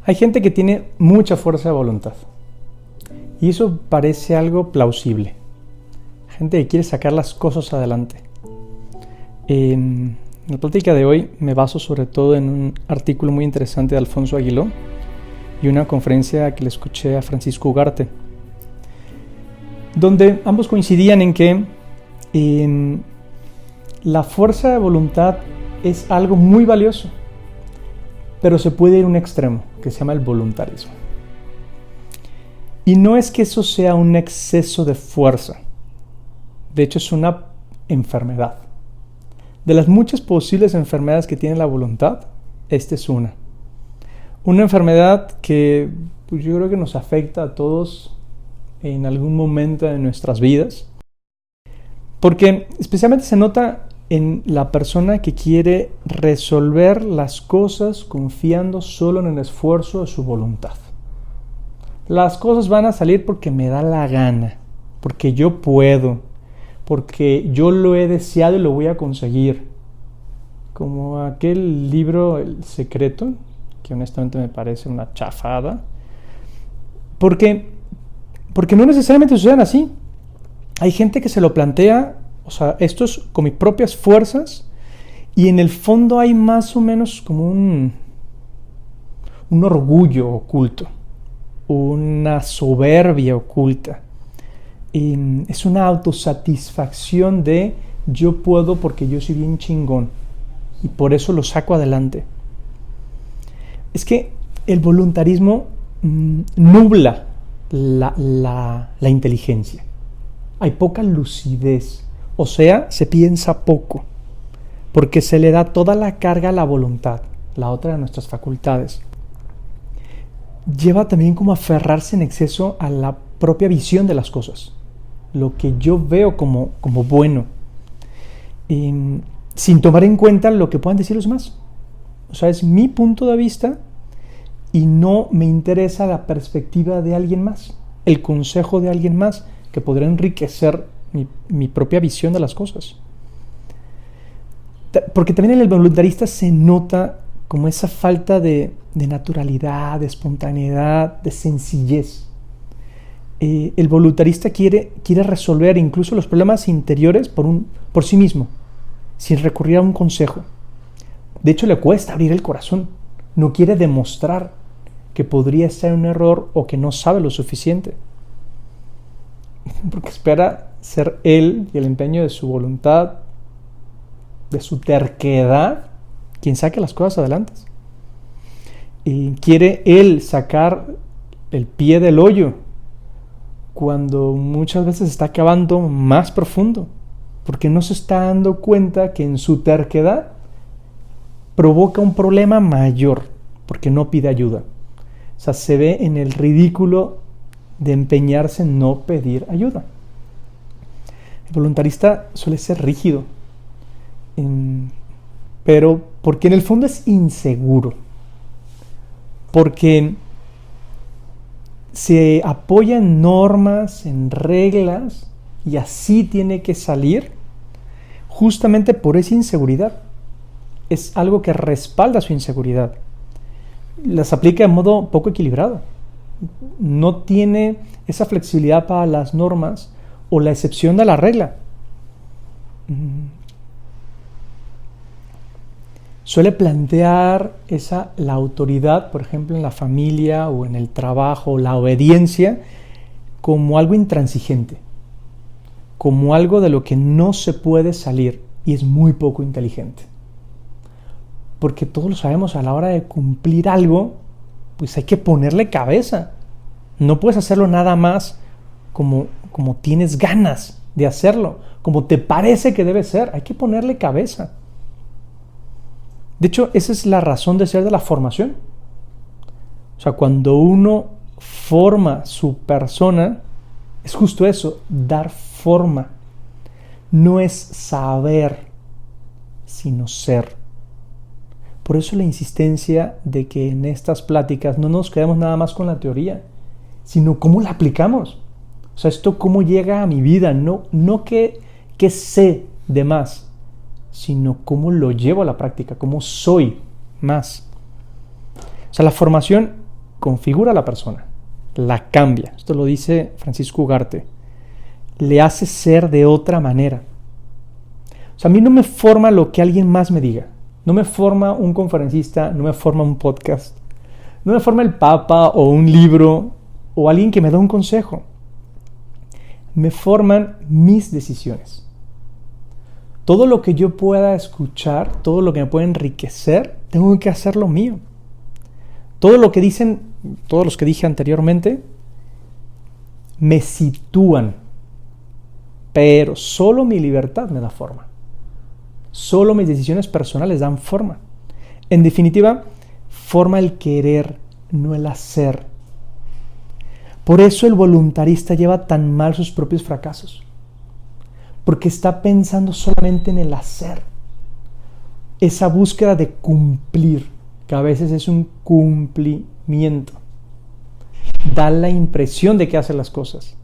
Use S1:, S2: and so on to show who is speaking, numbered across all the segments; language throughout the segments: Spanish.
S1: Hay gente que tiene mucha fuerza de voluntad y eso parece algo plausible. Gente que quiere sacar las cosas adelante. En la plática de hoy me baso sobre todo en un artículo muy interesante de Alfonso Aguiló y una conferencia que le escuché a Francisco Ugarte, donde ambos coincidían en que la fuerza de voluntad es algo muy valioso, pero se puede ir a un extremo que se llama el voluntarismo. Y no es que eso sea un exceso de fuerza, de hecho es una enfermedad. De las muchas posibles enfermedades que tiene la voluntad, esta es una. Una enfermedad que pues yo creo que nos afecta a todos en algún momento de nuestras vidas, porque especialmente se nota en la persona que quiere resolver las cosas confiando solo en el esfuerzo de su voluntad. Las cosas van a salir porque me da la gana, porque yo puedo, porque yo lo he deseado y lo voy a conseguir. Como aquel libro El Secreto, que honestamente me parece una chafada, porque no necesariamente suceden así. Hay gente que se lo plantea, o sea, esto es con mis propias fuerzas, y en el fondo hay más o menos como un orgullo oculto, una soberbia oculta. Es una autosatisfacción de yo puedo porque yo soy bien chingón y por eso lo saco adelante. Es que el voluntarismo nubla la inteligencia. Hay poca lucidez, o sea, se piensa poco, porque se le da toda la carga a la voluntad, la otra de nuestras facultades. Lleva también como a aferrarse en exceso a la propia visión de las cosas, lo que yo veo como bueno, sin tomar en cuenta lo que puedan decir los demás. O sea, es mi punto de vista y no me interesa la perspectiva de alguien más, el consejo de alguien más que podría enriquecer mi propia visión de las cosas. Porque también en el voluntarista se nota como esa falta de naturalidad, de espontaneidad, de sencillez. El voluntarista quiere resolver incluso los problemas interiores por sí mismo, sin recurrir a un consejo. De hecho, le cuesta abrir el corazón. No quiere demostrar que podría ser un error o que no sabe lo suficiente. Porque espera ser él y el empeño de su voluntad, de su terquedad, quien saque las cosas adelante. Y quiere él sacar el pie del hoyo cuando muchas veces está cavando más profundo, porque no se está dando cuenta que en su terquedad provoca un problema mayor, porque no pide ayuda. O sea, se ve en el ridículo de empeñarse en no pedir ayuda. El voluntarista suele ser rígido, pero porque en el fondo es inseguro, porque se apoya en normas, en reglas, y así tiene que salir, justamente por esa inseguridad. Es algo que respalda su inseguridad. Las aplica de modo poco equilibrado. No tiene esa flexibilidad para las normas o la excepción de la regla. Suele plantear la autoridad, por ejemplo, en la familia o en el trabajo, la obediencia, como algo intransigente, como algo de lo que no se puede salir, y es muy poco inteligente. Porque todos lo sabemos, a la hora de cumplir algo, pues hay que ponerle cabeza. No puedes hacerlo nada más como tienes ganas de hacerlo, como te parece que debe ser. Hay que ponerle cabeza. De hecho, esa es la razón de ser de la formación. O sea, cuando uno forma su persona, es justo eso, dar forma. No es saber, sino ser. Por eso la insistencia de que en estas pláticas no nos quedemos nada más con la teoría, sino cómo la aplicamos. O sea, esto cómo llega a mi vida, no qué sé de más, sino cómo lo llevo a la práctica, cómo soy más. O sea, la formación configura a la persona, la cambia. Esto lo dice Francisco Ugarte. Le hace ser de otra manera. O sea, a mí no me forma lo que alguien más me diga. No me forma un conferencista, no me forma un podcast, no me forma el Papa o un libro o alguien que me da un consejo. Me forman mis decisiones. Todo lo que yo pueda escuchar, todo lo que me pueda enriquecer, tengo que hacer lo mío. Todo lo que dicen, todos los que dije anteriormente, me sitúan. Pero solo mi libertad me da forma. Solo mis decisiones personales dan forma. En definitiva, forma el querer, no el hacer. Por eso el voluntarista lleva tan mal sus propios fracasos. Porque está pensando solamente en el hacer. Esa búsqueda de cumplir, que a veces es un cumplimiento. Da la impresión de que hace las cosas.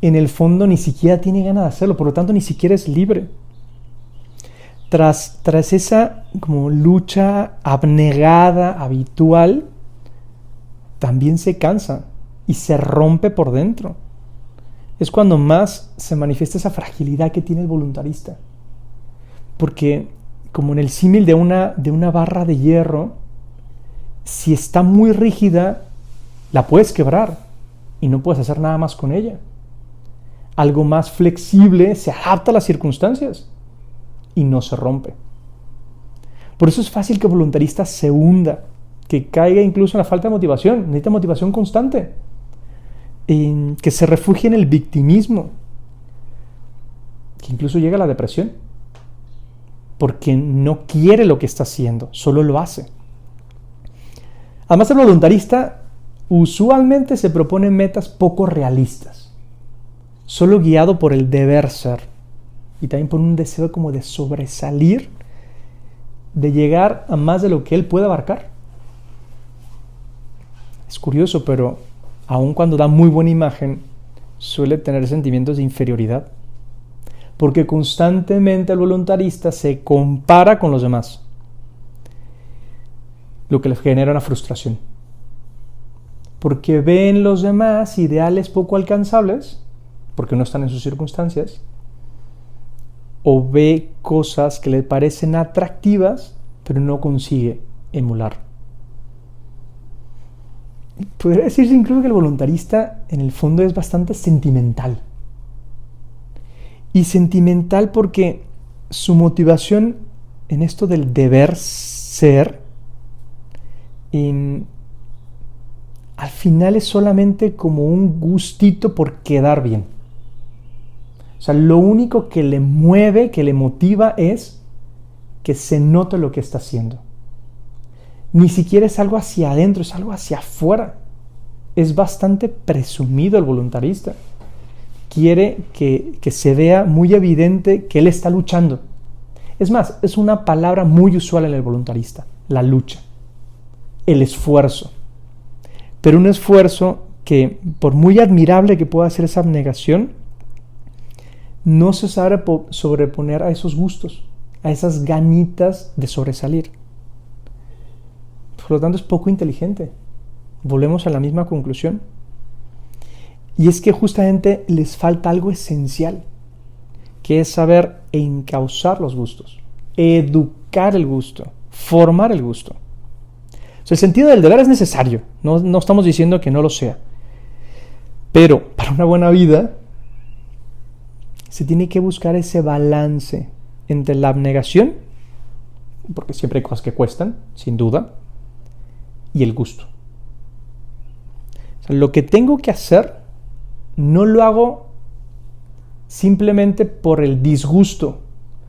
S1: En el fondo ni siquiera tiene ganas de hacerlo, por lo tanto ni siquiera es libre. Tras esa como lucha abnegada, habitual, también se cansa y se rompe por dentro. Es cuando más se manifiesta esa fragilidad que tiene el voluntarista. Porque, como en el símil de una barra de hierro, si está muy rígida, la puedes quebrar y no puedes hacer nada más con ella. Algo más flexible se adapta a las circunstancias y no se rompe. Por eso es fácil que el voluntarista se hunda, que caiga incluso en la falta de motivación. Necesita motivación constante, que se refugie en el victimismo, que incluso llega a la depresión, porque no quiere lo que está haciendo, solo lo hace. Además, el voluntarista usualmente se propone metas poco realistas, solo guiado por el deber ser y también por un deseo como de sobresalir, de llegar a más de lo que él puede abarcar. Es curioso, pero aun cuando da muy buena imagen, suele tener sentimientos de inferioridad, porque constantemente el voluntarista se compara con los demás, lo que le genera una frustración, porque ve en los demás ideales poco alcanzables, porque no están en sus circunstancias, o ve cosas que le parecen atractivas, pero no consigue emular. Podría decirse incluso que el voluntarista en el fondo es bastante sentimental. Y sentimental porque su motivación en esto del deber ser, al final es solamente como un gustito por quedar bien. O sea, lo único que le mueve, que le motiva es que se note lo que está haciendo. Ni siquiera es algo hacia adentro, es algo hacia afuera. Es bastante presumido el voluntarista. Quiere que se vea muy evidente que él está luchando. Es más, es una palabra muy usual en el voluntarista, la lucha, el esfuerzo. Pero un esfuerzo que, por muy admirable que pueda ser esa abnegación, no se sabe sobreponer a esos gustos, a esas ganitas de sobresalir. Por lo tanto, es poco inteligente. Volvemos a la misma conclusión. Y es que justamente les falta algo esencial, que es saber encauzar los gustos, educar el gusto, formar el gusto. O sea, el sentido del deber es necesario, no estamos diciendo que no lo sea. Pero para una buena vida se tiene que buscar ese balance entre la abnegación, porque siempre hay cosas que cuestan, sin duda, y el gusto. O sea, lo que tengo que hacer no lo hago simplemente por el disgusto,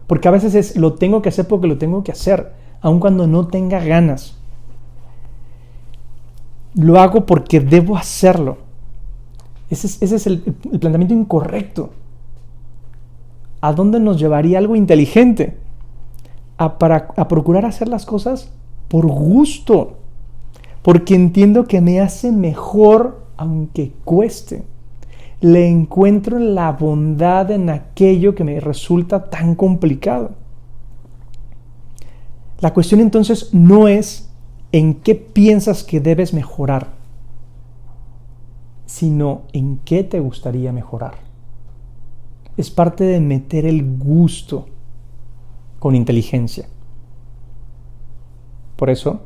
S1: porque a veces lo tengo que hacer porque lo tengo que hacer, aun cuando no tenga ganas. Lo hago porque debo hacerlo. Ese es el planteamiento incorrecto. ¿A dónde nos llevaría algo inteligente? A procurar hacer las cosas por gusto, porque entiendo que me hace mejor aunque cueste. Le encuentro la bondad en aquello que me resulta tan complicado. La cuestión entonces no es en qué piensas que debes mejorar, sino en qué te gustaría mejorar. Es parte de meter el gusto con inteligencia. Por eso,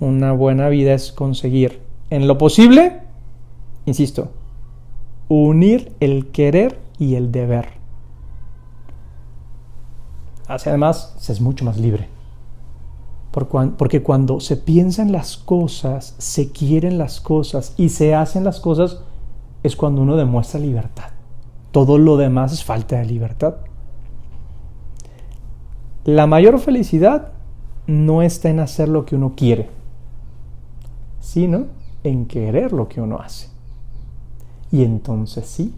S1: una buena vida es conseguir, en lo posible, insisto, unir el querer y el deber. Así además, se es mucho más libre. Porque cuando se piensan las cosas, se quieren las cosas y se hacen las cosas, es cuando uno demuestra libertad. Todo lo demás es falta de libertad. La mayor felicidad no está en hacer lo que uno quiere, sino en querer lo que uno hace. Y entonces sí,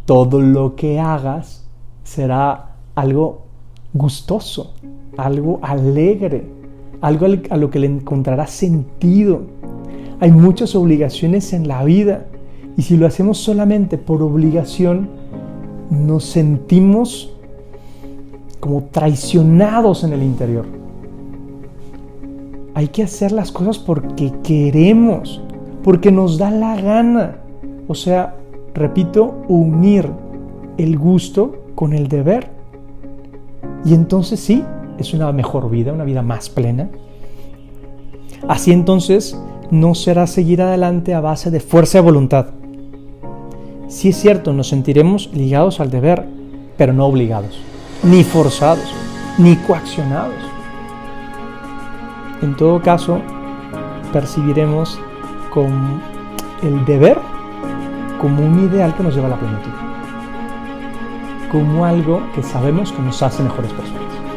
S1: todo lo que hagas será algo gustoso, algo alegre, algo a lo que le encontrarás sentido. Hay muchas obligaciones en la vida y si lo hacemos solamente por obligación, nos sentimos como traicionados en el interior. Hay que hacer las cosas porque queremos, porque nos da la gana. O sea, repito, unir el gusto con el deber. Y entonces sí, es una mejor vida, una vida más plena. Así entonces no será seguir adelante a base de fuerza de voluntad. Sí es cierto, nos sentiremos ligados al deber, pero no obligados, ni forzados, ni coaccionados. En todo caso, percibiremos con el deber como un ideal que nos lleva a la plenitud, como algo que sabemos que nos hace mejores personas.